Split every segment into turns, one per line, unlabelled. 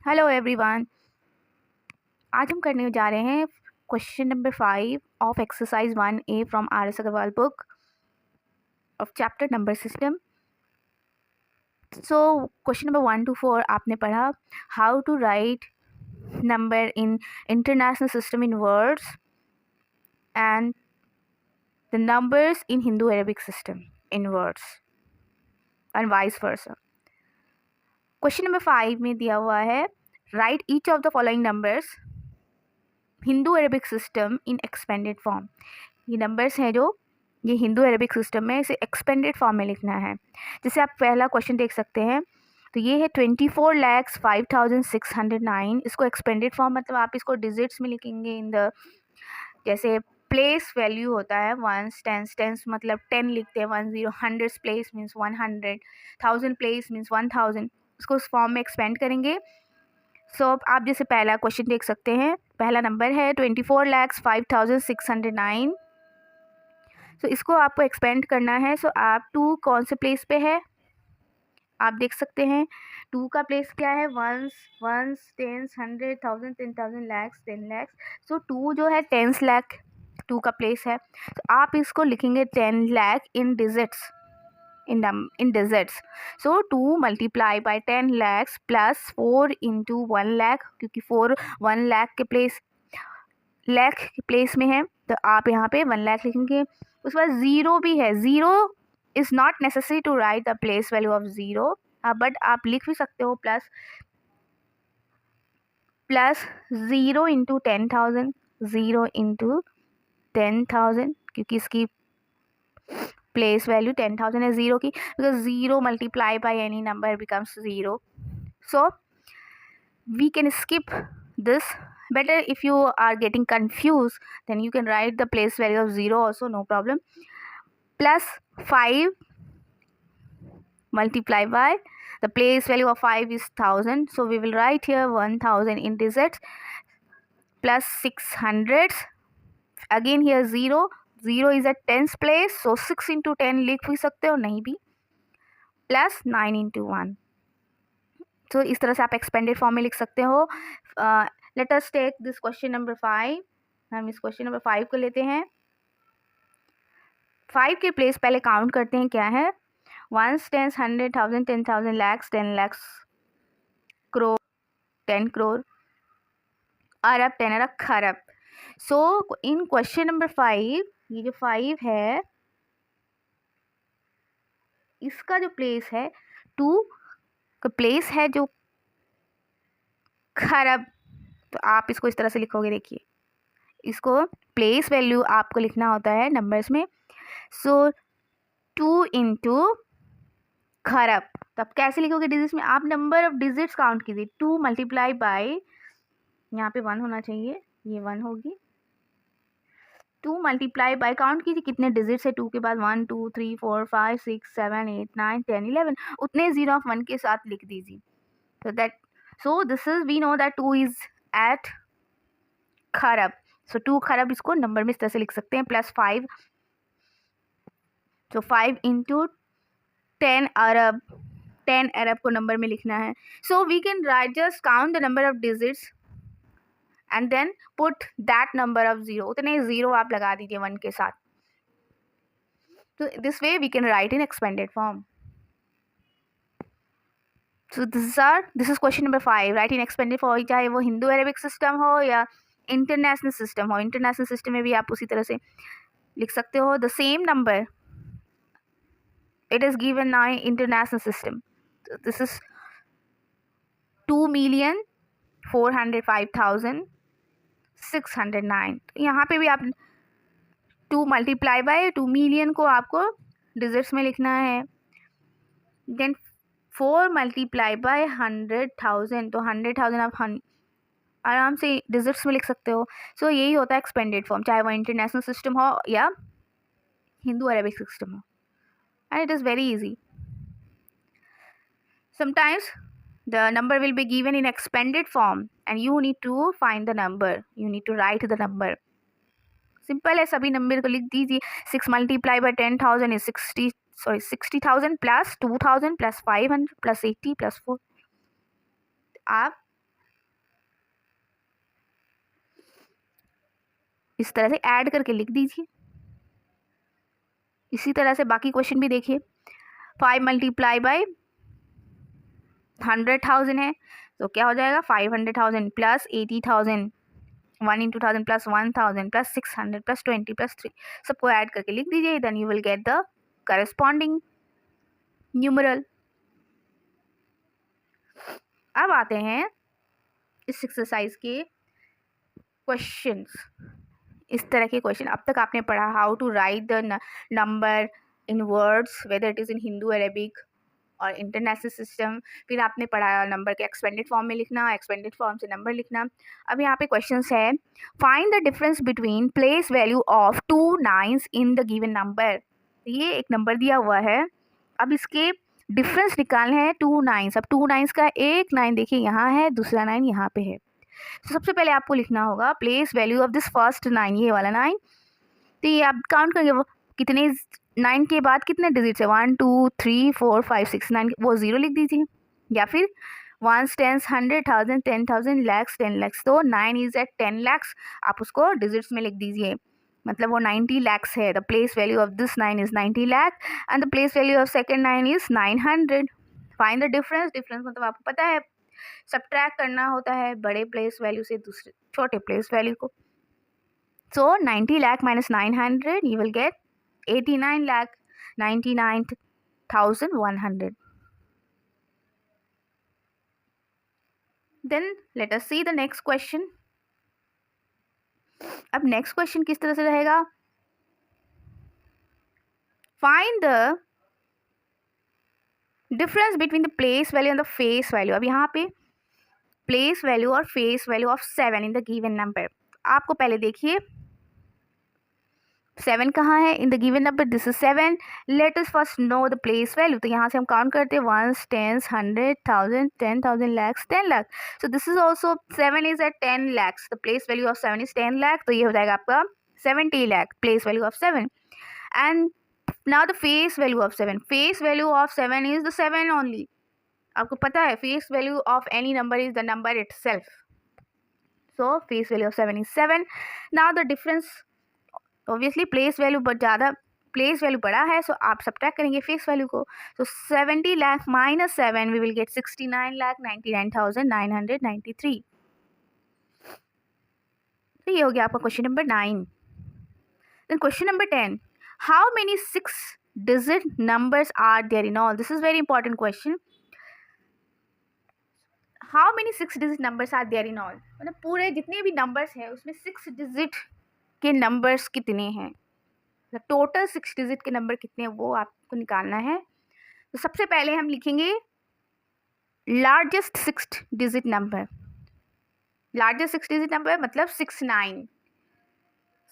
Hello everyone. आज हम करने जा रहे हैं question number 5 of exercise 1A from RS Agarwal book of chapter number system. So question number 1 to 4 आपने पढ़ा how to write number in international system in words and the numbers in Hindu Arabic system in words and vice versa. Question number 5 में दिया हुआ है write each of the following numbers Hindu Arabic system in expanded form. ये numbers हैं जो ये Hindu Arabic system में इसे एक्सपेंडेड फॉर्म में लिखना है। जैसे आप पहला क्वेश्चन देख सकते हैं, तो ये है 24,05,609। इसको एक्सपेंडेड फॉर्म मतलब आप इसको डिजिट्स में लिखेंगे इन द, जैसे प्लेस वैल्यू होता है वंस टेंस, टेंस मतलब 10 लिखते हैं 10, hundreds place means 100, 1000 place means 1000, उसको उस फॉर्म में एक्सपेंड करेंगे। सो आप जैसे पहला क्वेश्चन देख सकते हैं, पहला नंबर है 24,05,609। सो इसको आपको एक्सपेंड करना है। सो आप 2 कौन से प्लेस पे है आप देख सकते हैं। 2 का प्लेस क्या है, वंस, टेंस, 100, 1000, 10,000, लैक्स, 10 लैक्स। सो 2 जो है 10 लाख 2 का प्लेस है। तो आप इसको लिखेंगे 10 लाख इन digits, in digits. So 2 multiply by 10 lakhs plus 4 into 1 lakh, क्योंकि 4 1 लाख के प्लेस में है तो आप यहाँ पे 1 लाख लिखेंगे। उसके बाद ज़ीरो भी है, zero is not necessary to write the place value of zero, but आप लिख भी सकते हो प्लस 0 इंटू 10,000, 0 इंटू 10,000, क्योंकि इसकी प्लेस वैल्यू 10,000 है ज़ीरो की, because zero multiply by any number becomes zero. So we can skip this. Better if you are getting confused, then you can write the place value of 0 also, no problem. Plus 5 multiply by the place value of 5 is 1000, so we will write here 1000 in digits plus 600. Again here 0 is at tens place, so 6 into 10 लिख भी सकते हो, नहीं भी, plus 9 into 1. तो इस तरह से आप एक्सपेंडेड फॉर्म में लिख सकते हो. Let us take this question number 5. हम इस क्वेश्चन नंबर 5 को लेते हैं. 5 के प्लेस पहले काउंट करते हैं क्या है. वंस, टेंस, 100, 1000, 10,000, लैक्स, 10 लैक्स, करोड़, 10 करोड़, अरब, 10 अरब, खरब. सो इन क्वेश्चन नंबर 5, ये जो 5 है इसका जो प्लेस है 2 का प्लेस है जो खरब, तो आप इसको इस तरह से लिखोगे. देखिए इसको प्लेस वैल्यू आपको लिखना होता है नंबर्स में. सो 2 इंटू खरब, तो आप कैसे लिखोगे डिजिट्स में, आप नंबर ऑफ डिजिट्स काउंट कीजिए. 2 मल्टीप्लाई बाय, यहाँ पे 1 होना चाहिए, ये 1 होगी. 2 मल्टीप्लाई बाय, काउंट कीजिए कितने डिजिट्स है 2 के बाद, 1 2 3 4 5 6 7 8 9 10 11, उतने जीरो ऑफ 1 के साथ लिख दीजिए. So this is, we know that 2 is at खरब. सो 2 खरब इसको नंबर में इस तरह से लिख सकते हैं. प्लस 5, तो 5 इंटू 10 अरब, 10 अरब को नंबर में लिखना है. So we can write, just count the number of digits and then put that number of 0, उतने 0 आप लगा दीजिए 1 के साथ. तो this way we can write in expanded form. So this is question number 5, write in expanded form, चाहे वो Hindu Arabic system हो या इंटरनेशनल सिस्टम हो. इंटरनेशनल सिस्टम में भी आप उसी तरह से लिख सकते हो. The same number it is given now in international system. So this is 2,405,609. यहाँ पे भी आप 2 मल्टीप्लाई बाय 2 मिलियन को आपको डिजिट्स में लिखना है. देन 4 मल्टीप्लाई बाय 100,000, तो 100,000 आप आराम से डिजिट्स में लिख सकते हो. सो यही होता है एक्सपेंडेड फॉर्म, चाहे वो इंटरनेशनल सिस्टम हो या हिंदू अरेबिक सिस्टम हो. And it is very easy. Sometimes the number will be given in expanded form and you need to find the number, you need to write the number. Simple है, सभी number को लिख दीजिए. 6 multiply by 10,000 is 60,000 plus 2,000 plus 500 plus 80 plus 4. आप इस तरह से add करके लिख दीजिए। इसी तरह से बाकी क्वेश्चन भी देखिए। 5 मल्टीप्लाई बाई 100,000 है तो क्या हो जाएगा 500,000 plus 80,000, 1 into 1000 plus 1000 plus 600 plus 20 plus 3, सबको ऐड करके लिख दीजिए। Then you will get the corresponding numeral. अब आते हैं इस एक्सरसाइज के क्वेश्चंस। इस तरह के क्वेश्चन अब तक आपने पढ़ा how to write the number in words whether it is in Hindu, Arabic और इंटरनेशनल सिस्टम। फिर आपने पढ़ा नंबर के एक्सपेंडेड फॉर्म में लिखना, एक्सपेंडेड फॉर्म से नंबर लिखना। अब यहाँ पे क्वेश्चंस है, find the difference between place value of 2 nines in the given number. ये एक नंबर दिया हुआ है, अब इसके डिफरेंस निकालने हैं 2 नाइन्स। अब 2 नाइन्स का एक 9 देखिए यहाँ है, दूसरा 9 यहाँ पे है। तो सबसे पहले आपको लिखना होगा place value of this first 9, ये वाला 9। तो ये आप काउंट करेंगे वो कितने 9 के बाद कितने डिजिट्स है, 1 2 3 4 5 6 9, वो 0 लिख दीजिए। या फिर 1 10 100,000 10,000 लैक्स 10 लैक्स, तो 9 इज एट 10 लैक्स, आप उसको डिजिट्स में लिख दीजिए, मतलब वो 90 लैक्स है। The place value of this 9 is 90 lakh and the place value of second 9 is 900। Find the difference. Difference मतलब आपको पता है सबट्रैक्ट करना होता है बड़े प्लेस वैल्यू से दूसरे छोटे प्लेस वैल्यू को। सो 90 lakh minus 900, you will get 89,99,100. Then let us see the next question. अब नेक्स्ट क्वेश्चन किस तरह से रहेगा, find the difference between the place value and the face value. अब यहाँ पे प्लेस वैल्यू और face value of 7 in the given number. आपको पहले देखिए 7 कहाँ है इन the given number, this is 7। Let us first know the place value. तो यहाँ से हम काउंट करते हैं 1 10 100,000 10,000 lakhs 10 lakh. So this is also 7 is at 10 lakhs, the place value of 7 is 10 lakh, तो ये हो जाएगा आपका 70 lakh place value of 7। And now the face value of 7, face value of 7 is the 7 only. आपको पता है face value of any number is the number itself, so face value of 7 is 7। Now the difference, obviously place value ज़्यादा, place value बड़ा है, सो आप subtract करेंगे face value को। तो 70 लाख माइनस 7 वी विल गेट 69,99,993। तो ये हो गया आपका question number 9। Then question number 10, how many 6 digit numbers are there in all. This is very important question. How many 6 digit numbers are there in all, मतलब पूरे जितने भी नंबर्स हैं उसमें 6 डिजिट के नंबर्स कितने हैं, टोटल 6 डिजिट के नंबर कितने हैं वो आपको निकालना है। तो सबसे पहले हम लिखेंगे largest 6 digit number. Largest 6 digit number मतलब 69,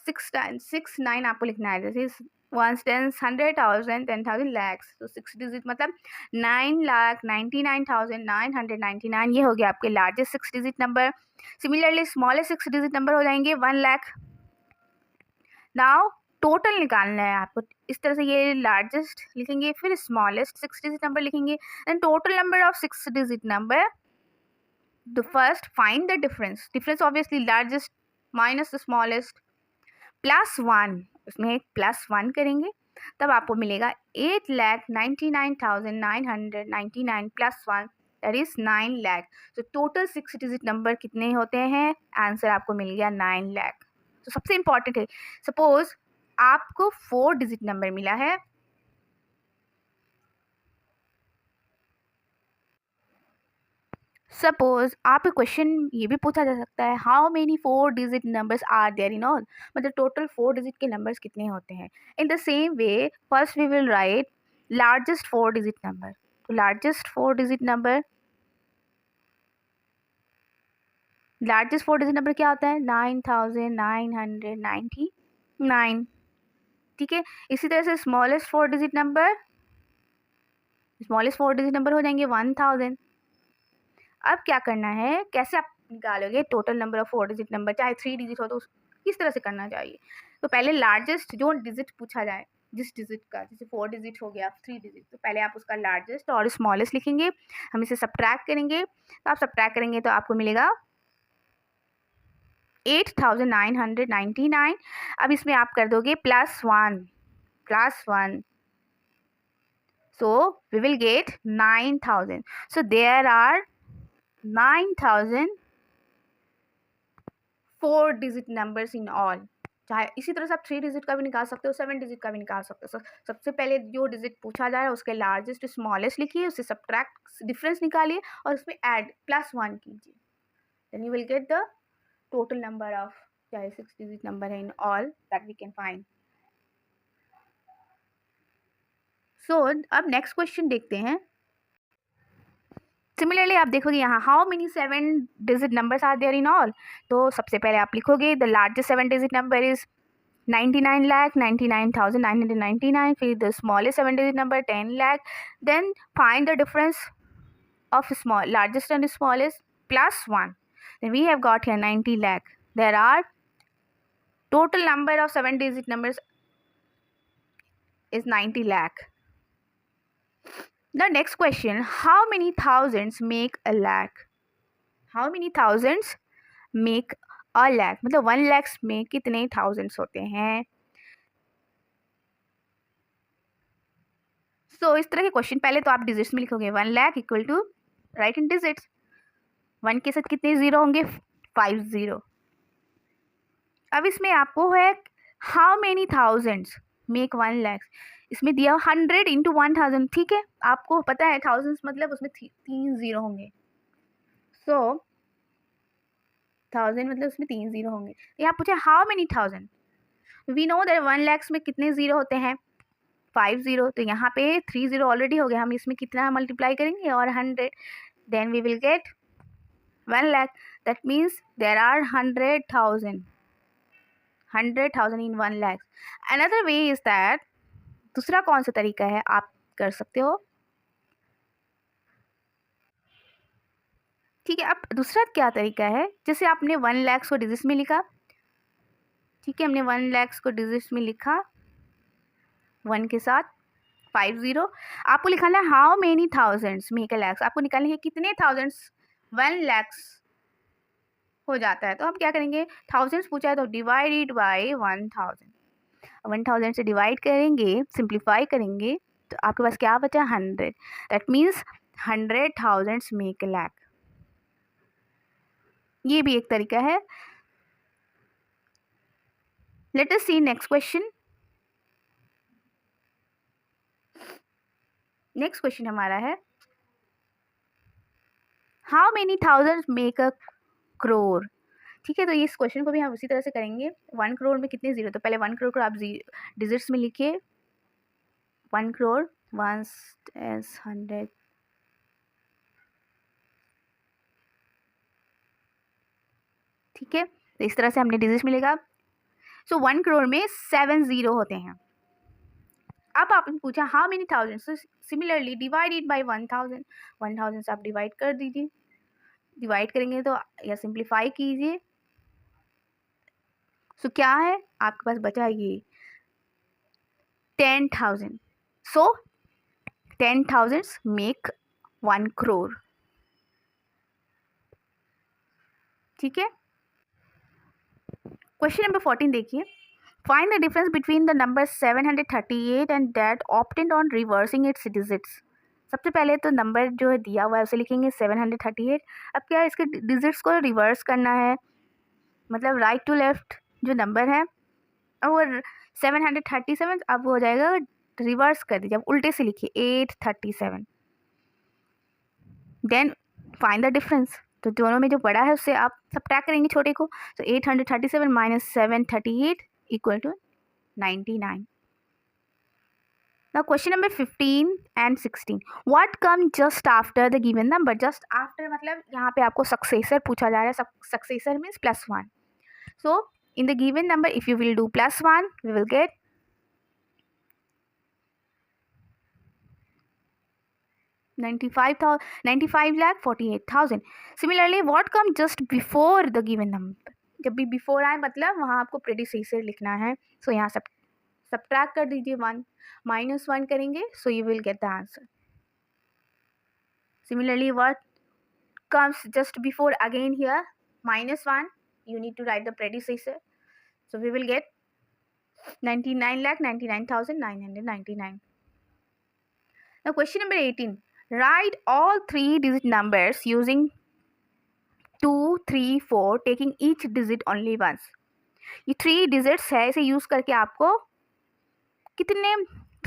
69 आपको लिखना है। जैसे 1 10 100,000 10,000 लैक्स, तो 6 डिजिट मतलब 9,99,999, ये हो गया आपके largest 6 digit number. Similarly smallest 6 digit number हो जाएंगे 1 लाख। नाउ टोटल निकालना है आपको, इस तरह से ये लार्जेस्ट लिखेंगे फिर स्मॉलेस्ट 6 डिजिट नंबर लिखेंगे, and total number of 6 digit number. The first find the difference, difference obviously largest minus the smallest plus 1, उसमें एक प्लस 1 करेंगे तब आपको मिलेगा 8,99,999 प्लस 1 दैट इज 9 लाख। तो टोटल 6 डिजिट नंबर कितने होते हैं, आंसर आपको मिल गया 9 लाख। तो सबसे इंपॉर्टेंट है, सपोज आपको 4 डिजिट नंबर मिला है, सपोज आपको क्वेश्चन ये भी पूछा जा सकता है how many 4 digit numbers are there in all, मतलब टोटल 4 डिजिट के नंबर्स कितने होते हैं। In the same way first we will write largest 4 digit number. तो largest 4 digit number, largest 4 digit number क्या होता है 9,999, ठीक है। इसी तरह से smallest 4 digit number, smallest 4 digit number हो जाएंगे 1000। अब क्या करना है, कैसे आप निकालोगे total number of 4 digit number, चाहे 3 डिजिट हो तो किस तरह से करना चाहिए। तो पहले लार्जेस्ट जो डिजिट पूछा जाए जिस डिजिट का, जैसे 4 डिजिट हो गया 3 डिजिट, तो पहले आप उसका लार्जेस्ट और स्मॉलेस्ट लिखेंगे, हम इसे सब्ट्रैक्ट करेंगे। तो आप सब्ट्रैक्ट करेंगे तो आपको मिलेगा 8,999. अब इसमें आप कर दोगे +1. So we will get 9,000. So there are 9,000 4-digit numbers in all. चाहे इसी तरह से आप 3 डिजिट का भी निकाल सकते हो, 7 डिजिट का भी निकाल सकते हो. सबसे पहले जो डिजिट पूछा जा रहा है उसके लार्जेस्ट स्मॉलेस्ट लिखिए, उससे सब्ट्रैक्ट डिफरेंस निकालिए और उसमें ऐड +1 कीजिए. Then you will get the total number of, चाहे 6 डिजिट नंबर है in all that we can find. So अब नेक्स्ट क्वेश्चन देखते हैं. सिमिलरली आप देखोगे यहाँ how many 7 digit numbers are there in all. तो सबसे पहले आप लिखोगे the largest 7 digit number is 99,99,999. फिर the smallest 7 digit number 10 lakh. Then find the difference of small largest and smallest +1. Then we have got here 90 lakh. There are total number of 7 digit numbers is 90 lakh. The next question, how many thousands make a lakh? How many thousands make a lakh? मतलब 1 lakhs में कितने thousands होते हैं? So इस तरह के question पहले तो आप डिजिट्स में लिखोगे. 1 lakh equal to write in digits. 1 के साथ कितने जीरो होंगे? 5 0. अब इसमें आपको है how many thousands make 1 lakhs. इसमें दिया 100 इंटू 1000. ठीक है, आपको पता है थाउजेंड्स मतलब उसमें 3 जीरो होंगे. सो 1000 मतलब उसमें 3 जीरो होंगे. यहाँ पूछे how many thousand. We know that 1 lakhs में कितने जीरो होते हैं? 5 0. तो यहाँ पे 3 जीरो ऑलरेडी हो गया. हम इसमें कितना मल्टीप्लाई करेंगे और 100. Then we will get 1 lakh. That means there are 100,000 in 1 lakh. Another way is that, दूसरा कौन सा तरीका है आप कर सकते हो. ठीक है, अब दूसरा क्या तरीका है, जैसे आपने 1 lakhs को डिजिट्स में लिखा. ठीक है, हमने 1 lakhs को डिजिट्स में लिखा 1 के साथ 5 0. आपको लिखाना है how many thousands make a lakhs. आपको निकालना है कितने थाउजेंड्स 1 lakhs हो जाता है. तो हम क्या करेंगे, थाउजेंड्स पूछा है तो डिवाइडेड बाय 1000. 1000 से डिवाइड करेंगे, सिंप्लीफाई करेंगे तो आपके पास क्या बचा? 100. That means 100,000 make a lakh. ये भी एक तरीका है. Let us see next question. Next question हमारा है how many thousand make a crore. ठीक है, तो इस क्वेश्चन को भी हम उसी तरह से करेंगे. 1 करोड़ में कितने जीरो, तो पहले 1 करोड़ को आप डिजिट्स में लिखिए. 1 करोड़ 100. ठीक है, तो इस तरह से हमने डिजिट्स में लिखा. सो 1 करोड़ में 7 जीरो होते हैं. अब आपने पूछा how many thousand. So similarly divided by 1000. 1000 से आप डिवाइड कर दीजिए. डिवाइड करेंगे तो या सिंप्लीफाई कीजिए. सो क्या है आपके पास बचा ये 10,000. सो 10,000 मेक 1 करोड़. ठीक है, क्वेश्चन नंबर 14 देखिए. Find the difference between the number 738 and that opted on reversing it's digits. सबसे पहले तो नंबर जो है दिया हुआ है उसे लिखेंगे 738. अब क्या है, इसके डिजिट्स को रिवर्स करना है, मतलब राइट टू लेफ्ट जो नंबर है और 737 अब हो जाएगा रिवर्स कर दीजिए. अब उल्टे से लिखिए 837. Then find the difference. तो दोनों में जो बड़ा है उससे आप सब्ट्रैक्ट करेंगे छोटे को. तो 837 minus 738 equal to 99. Now question number 15 and 16. What come just after the given number? Just after मतलब यहाँ पे आपको successor पूछा जा रहा है. Successor means +1. So in the given number, if you will do +1, we will get 95,48,000. Similarly, what come just before the given number? जब भी बिफोर आए मतलब वहाँ आपको प्रेडिसेसर लिखना है. सो यहाँ सब्ट्रैक्ट कर दीजिए 1 -1 करेंगे. So you will get the answer. Similarly, what comes just before again here? -1. you need to write the predecessor. So we will get 99,99,999. Now question number 18. Write all 3-digit numbers using 2, 3, 4 taking each digit only once. ये 3 digits है, इसे use करके आपको कितने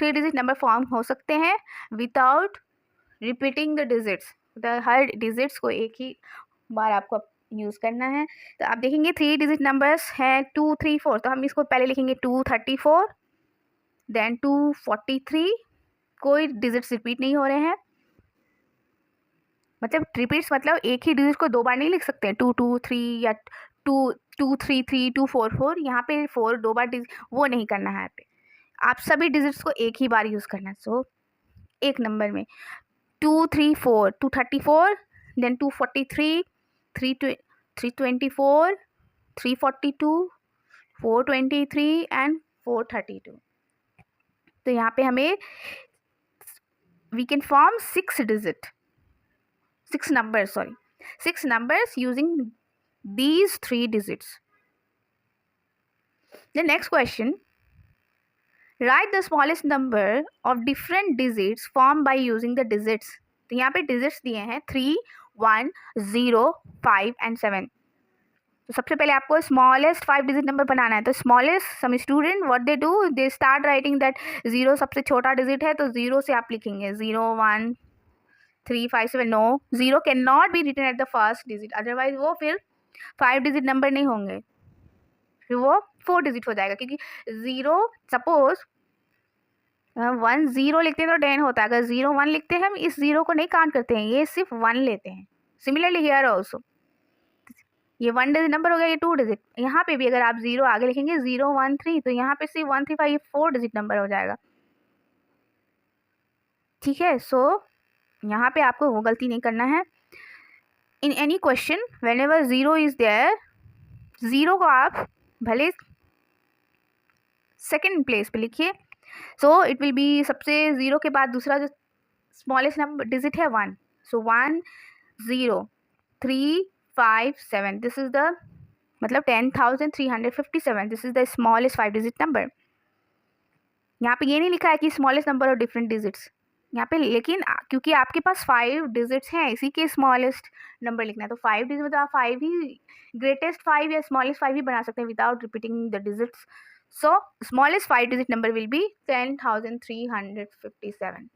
3 digit number form हो सकते हैं without repeating the digits. Her digits को एक ही बार आपको यूज़ करना है. तो आप देखेंगे 3 digit नंबर्स हैं 2, 3, 4. तो हम इसको पहले लिखेंगे 234, देन 243. कोई डिजिट्स रिपीट नहीं हो रहे हैं. मतलब रिपीट्स मतलब एक ही डिजिट को 2 बार नहीं लिख सकते हैं. 223 या 233, 244. यहाँ पे 4 2 बार वो नहीं करना है. यहाँ पे आप सभी डिजिट्स को एक ही बार यूज़ करना है. सो एक नंबर में 234, 234, देन 243, 324, 342, 423 एंड 432. तो यहाँ पे हमें we can form 6 numbers using these 3 digits. The next question, write the smallest number of different digits formed by using the digits. तो यहाँ पे digits दिए हैं 3, 1, 0, 5 and 7. तो सबसे पहले आपको स्मॉलेस्ट 5 डिजिट नंबर बनाना है. तो smallest some student what they do, they start writing that 0 सबसे छोटा डिजिट है तो 0 से आप लिखेंगे 0, 1, 3, 5, 7. No, 0 can not be written at the first digit, otherwise वो फिर 5 डिजिट नंबर नहीं होंगे, फिर वो 4 डिजिट हो जाएगा. क्योंकि 0 सपोज 1 0 लिखते हैं तो 10 होता है. अगर 0 1 लिखते हैं हम इस 0 को नहीं काउंट करते हैं, ये सिर्फ 1 लेते हैं. सिमिलरली हियर ऑल्सो ये 1 डिजिट नंबर हो गया, ये 2 डिजिट. यहाँ पे भी अगर आप 0 आगे लिखेंगे 0, 1, 3 तो यहाँ पे सिर्फ 1, 3, 5 ये 4 डिजिट नंबर हो जाएगा. ठीक है. सो यहाँ पे आपको वो गलती नहीं करना है. In any question whenever 0 is there, 0 को आप भले सेकेंड प्लेस पे लिखिए. सो इट विल बी सबसे 0 के बाद दूसरा जो स्मॉलेस्ट नंबर डिजिट है 1. सो 1, 0, 3, 5, 7. दिस इज द मतलब 10,357. This is the smallest 5 digit number. यहाँ पे ये नहीं लिखा है कि smallest number of different digits यहाँ पे, लेकिन क्योंकि आपके पास 5 डिजिट्स हैं इसी के स्मॉलेस्ट नंबर लिखना है. तो 5 डिजिट मतलब आप 5 ही ग्रेटेस्ट 5 या स्मॉलेस्ट 5 ही बना सकते हैं without repeating the digits. So smallest 5 digit number will be 10,357.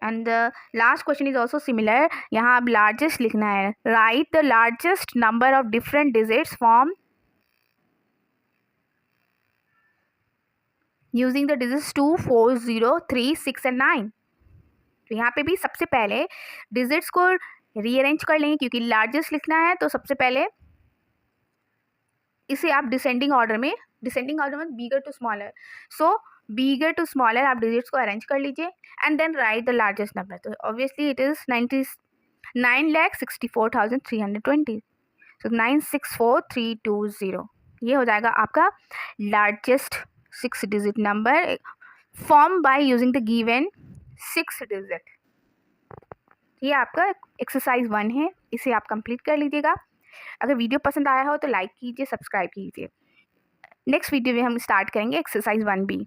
And the last question is also similar. यहाँ आप लार्जेस्ट लिखना है. Right the largest number of different digits form using the digits 2, 4, 0, 3, 6 and 9. तो यहाँ पे भी सबसे पहले डिजिट्स को रीअरेंज कर लेंगे क्योंकि लार्जेस्ट लिखना है. तो सबसे पहले इसे आप डिसेंडिंग ऑर्डर में bigger to smaller. So bigger to smaller आप डिजिट्स को अरेंज कर लीजिए and then write the largest number. तो ऑब्वियसली इट इज़ 9,64,320. सो 9,64,320 ये हो जाएगा आपका largest 6 digit number form by using the given 6 digit. ये आपका एक्सरसाइज 1 है, इसे आप कंप्लीट कर लीजिएगा. अगर वीडियो पसंद आया हो तो लाइक कीजिए, सब्सक्राइब कीजिए. नेक्स्ट वीडियो में हम स्टार्ट करेंगे एक्सरसाइज 1B.